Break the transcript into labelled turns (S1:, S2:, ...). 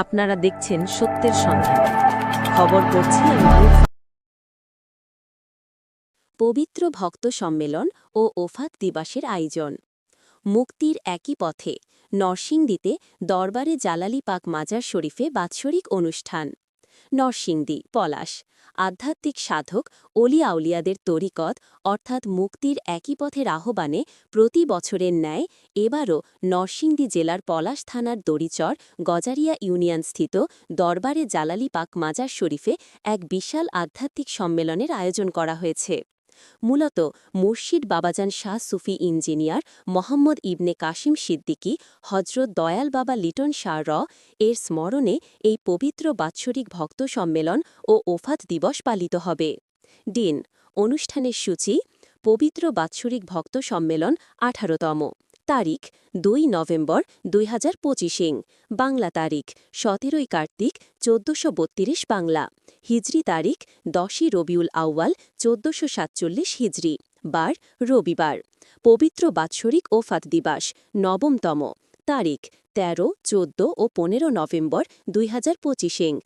S1: আপনারা দেখছেন সত্যের সন্ধান। খবর পড়ছি আমি পবিত্র ভক্ত সম্মেলন ও ওফাত দিবসের আয়োজন। মুক্তির একই পথে নরসিংদীতে দরবারে জালালি পাক মাজার শরীফে বাৎসরিক অনুষ্ঠান। নরসিংদী পলাশ আধ্যাত্মিক সাধক অলি আউলিয়াদের তরিকত অর্থাৎ মুক্তির একই পথের আহ্বানে প্রতি বছরের ন্যায় এবারও নরসিংদী জেলার পলাশ থানার দড়িচর গজারিয়া ইউনিয়নস্থিত দরবারে জালালি পাক মাজার শরীফে এক বিশাল আধ্যাত্মিক সম্মেলনের আয়োজন করা হয়েছে। মূলত মুর্শিদ বাবাজান শাহ সুফি ইঞ্জিনিয়ার মোহাম্মদ ইবনে কাশিম সিদ্দিকী হজরত দয়াল বাবা লিটন শাহ এর স্মরণে এই পবিত্র বাৎসরিক ভক্ত সম্মেলন ও ওফাত দিবস পালিত হবে। দিন অনুষ্ঠানের সূচি পবিত্র বাৎসরিক ভক্ত সম্মেলন ১৮তম তারিখ ২ নভেম্বর ২০২৫ বাংলা তারিখ ১৭ কার্তিক ১৪৩২ বাংলা হিজরি তারিখ ১০ রবিউল আউয়াল ১৪৪৭ হিজরি বার রবিবার পবিত্র বাৎসরিক ওফাত দিবস নবমতম তারিখ ১৩, ১৪ ও ১৫ নভেম্বর ২০২৫